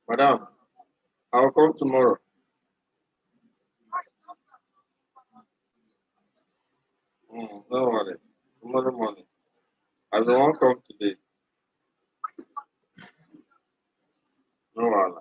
Madam, I'll come tomorrow. No worry. Tomorrow morning. I don't want to come today. No worry.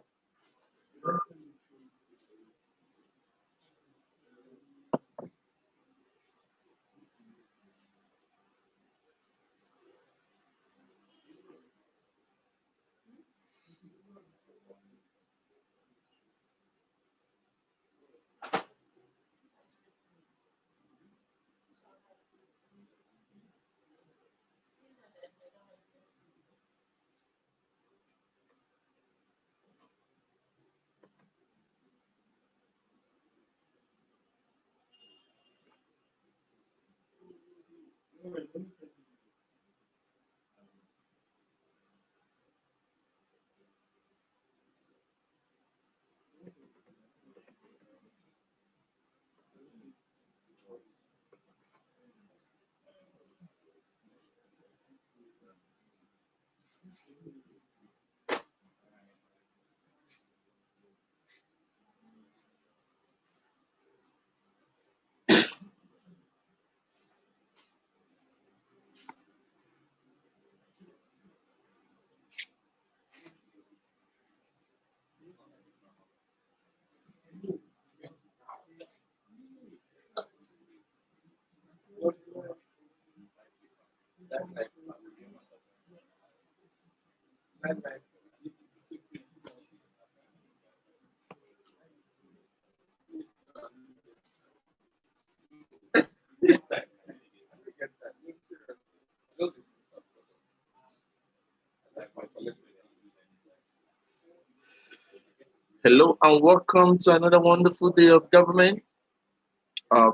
Hello and welcome to another wonderful day of government.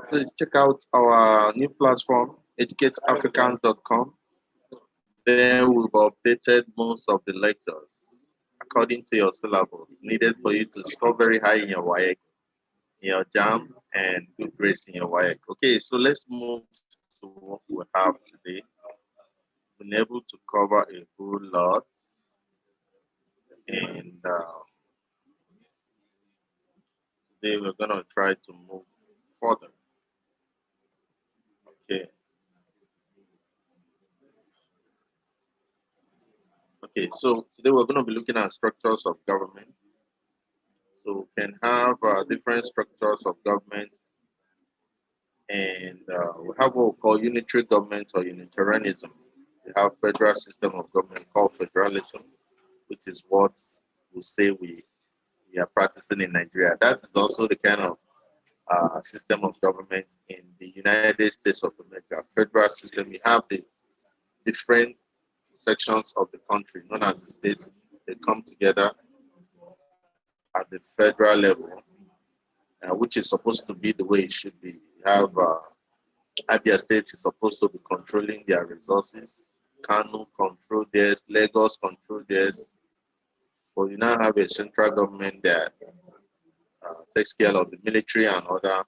Please check out our new platform, educateafricans.com. There we've updated most of the lectures according to your syllabus needed for you to score very high in your WAEC, in your JAMB, and good grades in your WAEC. Okay, so let's move to what we have today. We've been able to cover a whole lot, and today we're going to try to move further. Okay. Okay, so today we're going to be looking at structures of government. So we can have different structures of government, and we have what we call unitary government or Unitarianism. We have federal system of government called federalism, which is what we say we are practicing in Nigeria. That is also the kind of system of government in the United States of America. Federal system, we have the different sections of the country known as the states. They come together at the federal level, which is supposed to be the way it should be. You have Abia State is supposed to be controlling their resources. Kano control theirs, Lagos control theirs. But you now have a central government that takes care of the military and other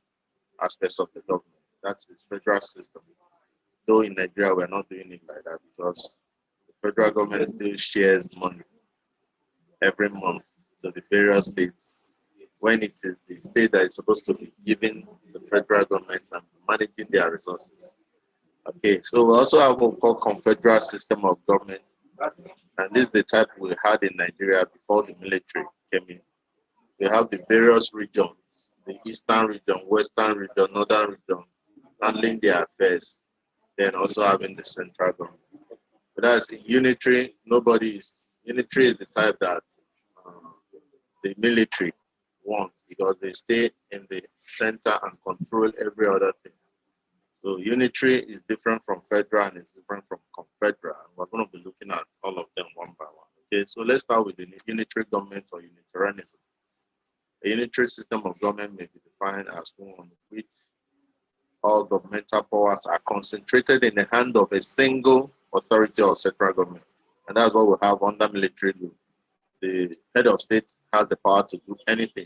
aspects of the government. That's the federal system. Though in Nigeria, we're not doing it like that because the federal government still shares money every month to the various states when it is the state that is supposed to be giving the federal government and managing their resources. Okay, so we also have what we call Confederal system of government, and this is the type we had in Nigeria before the military came in. We have the various regions, the eastern region, western region, northern region, handling their affairs, then also having the central government. But that's in unitary, unitary is the type that the military want because they stay in the center and control every other thing. So unitary is different from federal and it's different from confederal. We're going to be looking at all of them one by one. Okay, so let's start with the unitary government or Unitarianism. A unitary system of government may be defined as one in which all governmental powers are concentrated in the hand of a single authority or central government. And that's what we have under military rule. The head of state has the power to do anything.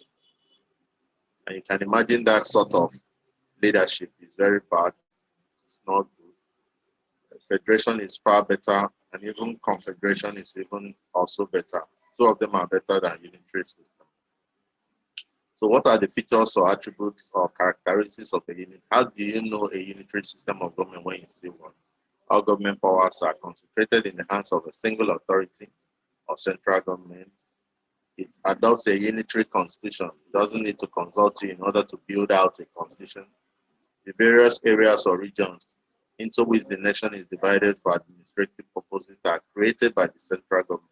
And you can imagine that sort of leadership is very bad. It's not good. Federation is far better, and even confederation is even also better. Two of them are better than unitary system. So what are the features or attributes or characteristics of a unit? How do you know a unitary system of government when you see one? All government powers are concentrated in the hands of a single authority or central government. It adopts a unitary constitution. It doesn't need to consult you in order to build out a constitution. The various areas or regions into which the nation is divided for administrative purposes are created by the central government.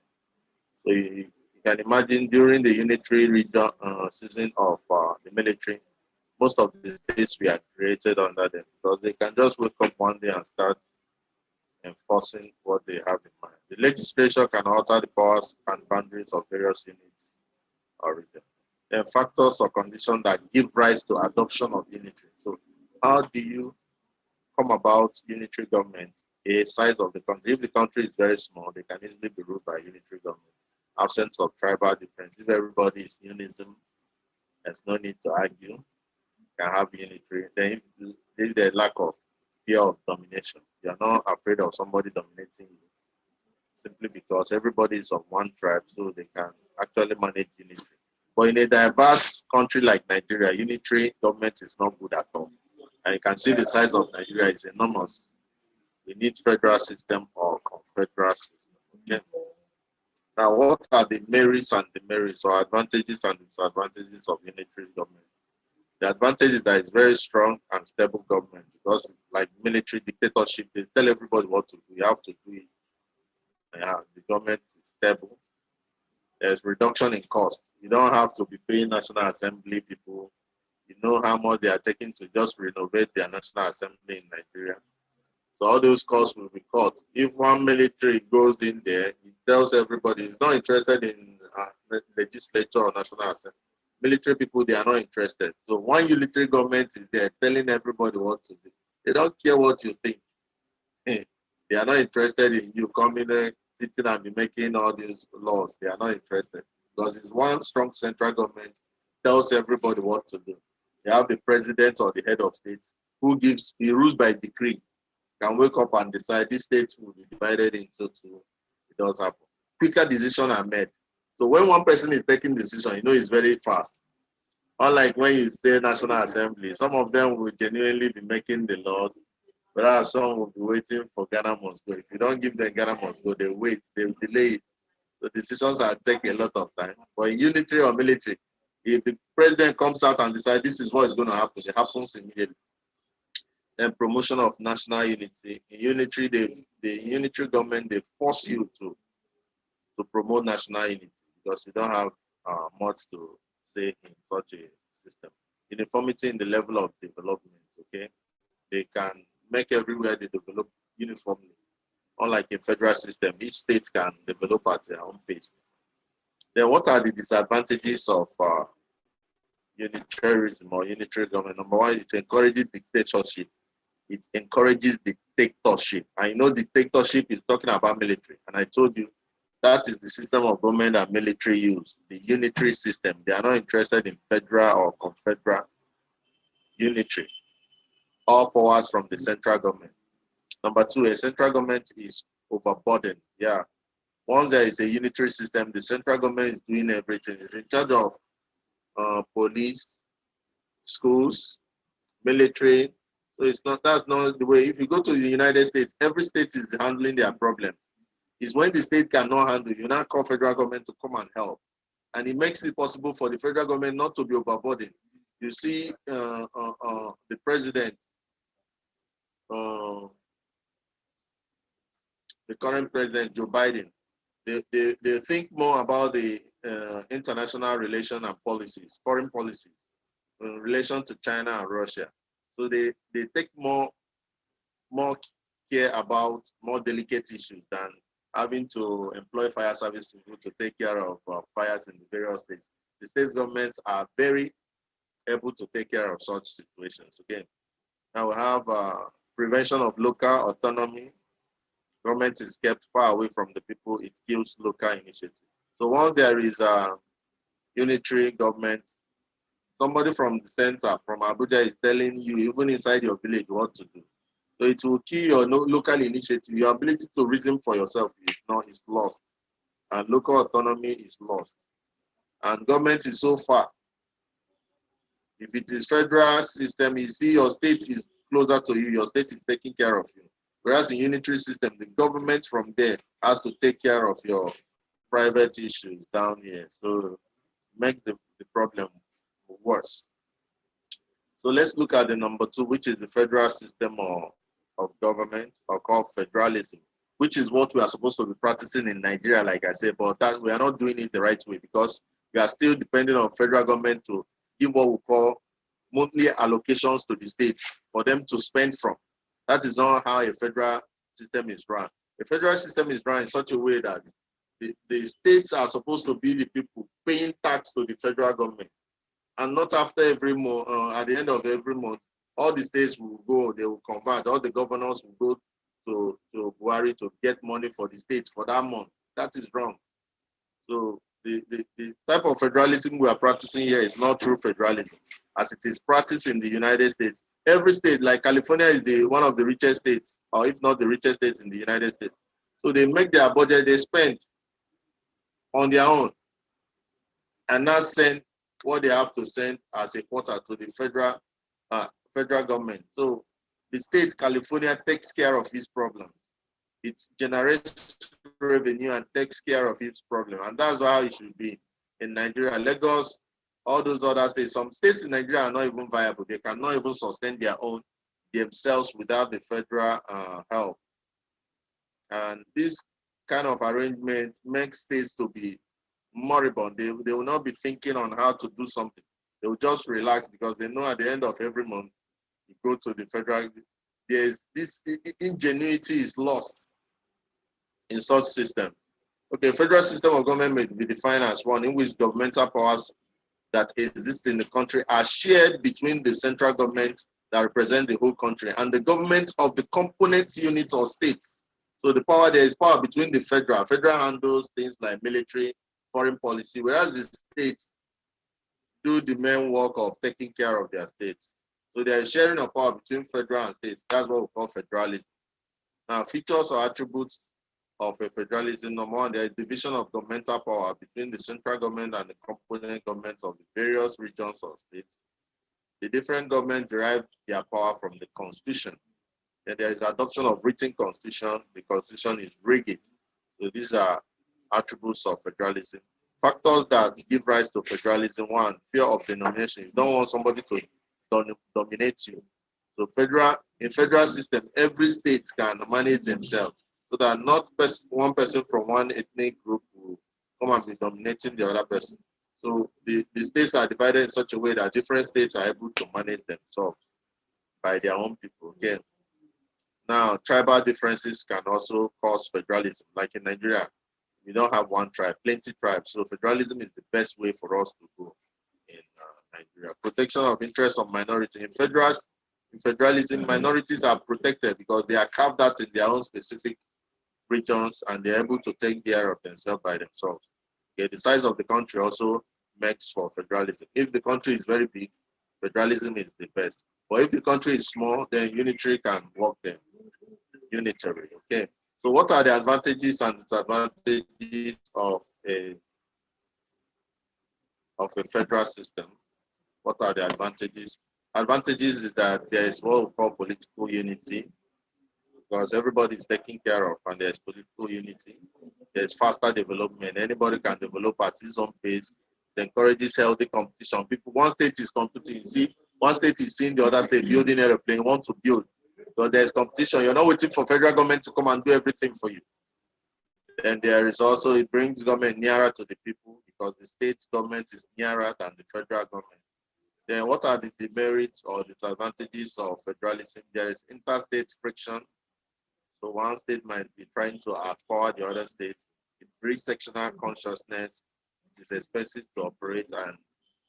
So you can imagine during the unitary region season of the military, most of the states were created under them because they can just wake up one day and start enforcing what they have in mind. The legislature can alter the powers and boundaries of various units or regions. There are factors or conditions that give rise to adoption of unitary. So how do you come about unitary government? A size of the country. If the country is very small, they can easily be ruled by unitary government. Absence of tribal difference. If everybody is unism, there's no need to argue. You can have unitary. Then if there's lack of fear of domination, you're not afraid of somebody dominating you simply because everybody is of one tribe, so they can actually manage unitary. But in a diverse country like Nigeria, unitary government is not good at all. And you can see the size of Nigeria is enormous. We need federal system or confederal system. Okay. Now, what are the merits and demerits or advantages and disadvantages of unitary government? The advantage is that it's very strong and stable government because, like military dictatorship, they tell everybody what to do. You have to do it. Yeah, the government is stable. There's reduction in cost. You don't have to be paying National Assembly people. You know how much they are taking to just renovate their National Assembly in Nigeria. So all those costs will be cut. If one military goes in there, it tells everybody he's not interested in legislature or National Assembly. Military people, they are not interested. So one unitary government is there telling everybody what to do. They don't care what you think. They are not interested in you coming in, sitting and be making all these laws. They are not interested because it's one strong central government tells everybody what to do. They have the president or the head of state who gives, he rules by decree. Can wake up and decide this state will be divided into two. It does happen. Quicker decisions are made. So when one person is taking decision, you know it's very fast. Unlike when you say National Assembly, some of them will genuinely be making the laws, whereas some will be waiting for Ghana must go. If you don't give them Ghana must go, they wait, they delay it. The decisions are taking a lot of time. But in unitary or military, if the president comes out and decides this is what is going to happen, it happens immediately. Then promotion of national unity. In unitary, the unitary government, they force you to promote national unity because you don't have much to say in such a system. Uniformity in the level of development, okay? They can make everywhere they develop uniformly. Unlike a federal system, each state can develop at their own pace. Then what are the disadvantages of unitarism or unitary government? Number one, it encourages dictatorship. It encourages dictatorship. I know dictatorship is talking about military, and I told you that is the system of government that military use, the unitary system. They are not interested in federal or confederal. Unitary. All powers from the central government. Number two, a central government is overburdened. Yeah. Once there is a unitary system, the central government is doing everything. It's in charge of police, schools, military. So it's not, that's not the way. If you go to the United States, every state is handling their problem. It's when the state cannot handle, you now call federal government to come and help. And it makes it possible for the federal government not to be overburdened. You see the president, the current president, Joe Biden, they think more about the international relation and policies, foreign policies, in relation to China and Russia. So they take more care about more delicate issues than having to employ fire service people to take care of fires in the various states. The state governments are very able to take care of such situations. Okay. Now we have prevention of local autonomy. Government is kept far away from the people. It kills local initiative. So once there is a unitary government, somebody from the center, from Abuja, is telling you, even inside your village, what to do. So it will kill your local initiative. Your ability to reason for yourself is lost. and local autonomy is lost. And government is so far. If it is federal system, you see your state is closer to you, your state is taking care of you. Whereas in unitary system, the government from there has to take care of your private issues down here. So it makes the problem worse. So let's look at the number 2, which is the federal system of government, or called federalism, which is what we are supposed to be practicing in Nigeria, like I said, but that we are not doing it the right way, because we are still depending on federal government to give what we call monthly allocations to the state for them to spend from. That is not how a federal system is run. A federal system is run in such a way that the states are supposed to be the people paying tax to the federal government. And not after every month, at the end of every month, all the states will go, they will convert, all the governors will go to Buhari to get money for the states for that month. That is wrong. So the type of federalism we are practicing here is not true federalism, as it is practiced in the United States. Every state, like California, is one of the richest states, or if not the richest states in the United States. So they make their budget, they spend on their own, and not send what they have to send as a quota to the federal government. So the state, California, takes care of its problem. It generates revenue and takes care of its problem. And that's how it should be in Nigeria. Lagos, all those other states, some states in Nigeria are not even viable. They cannot even sustain their own themselves without the federal help. And this kind of arrangement makes states to be moribund. They will not be thinking on how to do something. They will just relax, because they know at the end of every month, you go to the federal, there's this ingenuity is lost in such systems. Okay, federal system of government may be defined as one in which governmental powers that exist in the country are shared between the central government that represent the whole country and the government of the component units or states. So the power, there is power between the federal. Federal handles things like military, foreign policy, whereas the states do the main work of taking care of their states. So there is sharing of power between federal and states. That's what we call federalism. Now, features or attributes of a federalism: number 1, there is division of governmental power between the central government and the component governments of the various regions or states. The different governments derive their power from the constitution. Then there is adoption of written constitution. The constitution is rigid. So these are attributes of federalism. Factors that give rise to federalism: 1, fear of denomination. You don't want somebody to dominate you. So in federal system, every state can manage themselves, so that not one person from one ethnic group will come and be dominating the other person. So the states are divided in such a way that different states are able to manage themselves by their own people. Okay. Now, tribal differences can also cause federalism. Like in Nigeria, we don't have one tribe, plenty tribes. So federalism is the best way for us to go in Nigeria. Protection of interests of minorities. In federalism, minorities are protected because they are carved out in their own specific regions, and they're able to take care of themselves by themselves. Okay, the size of the country also makes for federalism. If the country is very big, federalism is the best. But if the country is small, then unitary can work there. Unitary. Okay. So what are the advantages and disadvantages of a federal system? What are the advantages? Advantages is that there is what we call political unity, because everybody is taken care of and there's political unity. There's faster development. Anybody can develop at his own pace. It encourages healthy competition. People, one state is competing. See, one state is seeing the other state building airplane, want to build. So there's competition. You're not waiting for federal government to come and do everything for you. Then there is also, it brings government nearer to the people, because the state government is nearer than the federal government. Then what are the demerits or disadvantages of federalism? There is interstate friction. So one state might be trying to outpower the other state. It breeds sectional consciousness. It is expensive to operate, and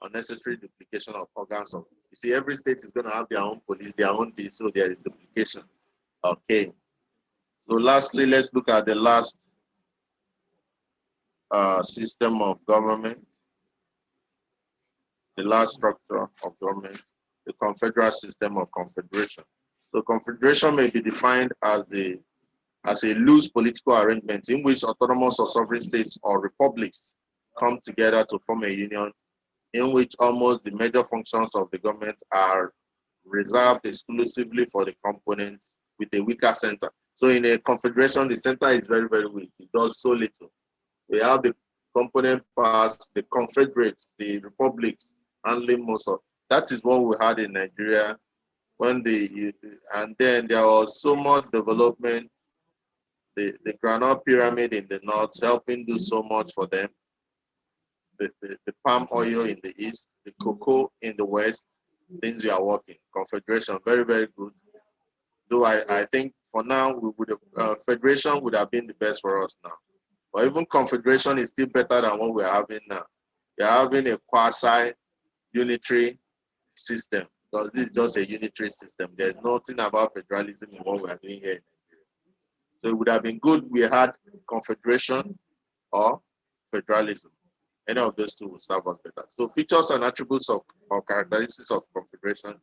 unnecessary duplication of organs. You see, every state is going to have their own police, their own this, so there is duplication. Okay. So lastly, let's look at the last system of government, the last structure of government, the confederal system of confederation. So confederation may be defined as the as a loose political arrangement in which autonomous or sovereign states or republics come together to form a union in which almost the major functions of the government are reserved exclusively for the components with a weaker center. So in a confederation, the center is very, very weak. It does so little. We have the component parts, the confederates, the republics handling most of. That is what we had in Nigeria when and then there was so much development. The granite pyramid in the north helping do so much for them. The palm oil in the east, the cocoa in the west, things we are working. Confederation, very, very good. Though I think for now, we would have, federation would have been the best for us now. But even confederation is still better than what we're having now. We're having a quasi-unitary system because this is just a unitary system. There's nothing about federalism in what we are doing here in Nigeria. So it would have been good we had confederation or federalism. Any of those two will serve us better. So features and attributes of or characteristics of confederation.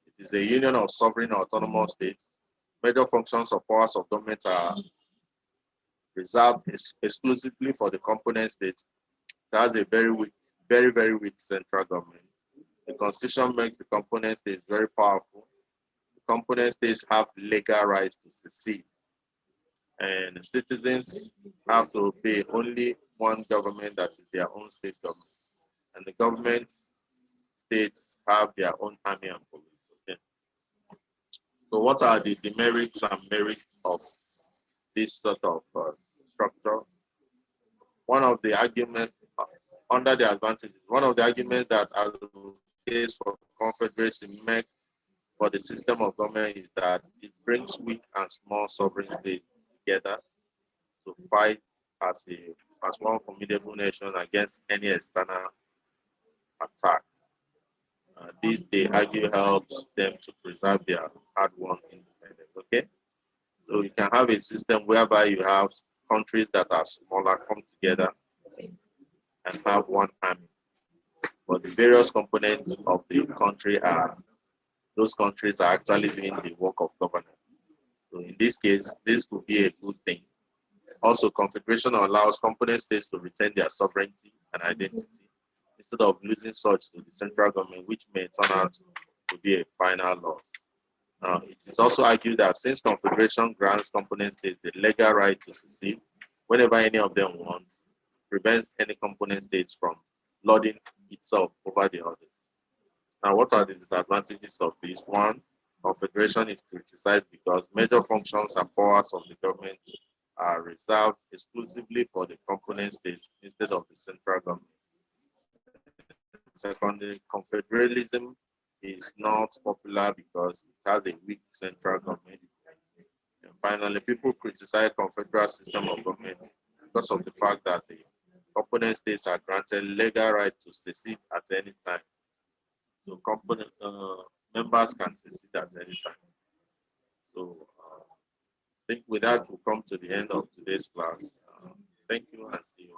It is a union of sovereign or autonomous states. Major functions or powers of government are reserved exclusively for the component states. It has a very weak, very, very weak central government. The constitution makes the component states very powerful. The component states have legal rights to secede. And citizens have to obey only one government, that is their own state government. And the government states have their own army and police. Okay. So what are the demerits and merits of this sort of structure? One of the arguments under the advantages, one of the arguments that advocates for confederacy make for the system of government is that it brings weak and small sovereign states together to fight as one formidable nation against any external attack. This, they argue, helps them to preserve their hard-won independence. Okay, so you can have a system whereby you have countries that are smaller come together and have one army, but the various components of the country are those countries are actually doing the work of governance. So in this case, this could be a good thing. Also, confederation allows component states to retain their sovereignty and identity instead of losing such to the central government, which may turn out to be a final loss. Now, it is also argued that since confederation grants component states the legal right to secede whenever any of them wants, prevents any component states from lording itself over the others. Now, what are the disadvantages of this? One, confederation is criticized because major functions and powers of the government are reserved exclusively for the component states instead of the central government. Secondly, confederalism is not popular because it has a weak central government. And finally, people criticize confederal system of government because of the fact that the component states are granted legal right to secede at any time. So component members can secede at any time. So I think with that, we'll come to the end of today's class. Thank you and see you.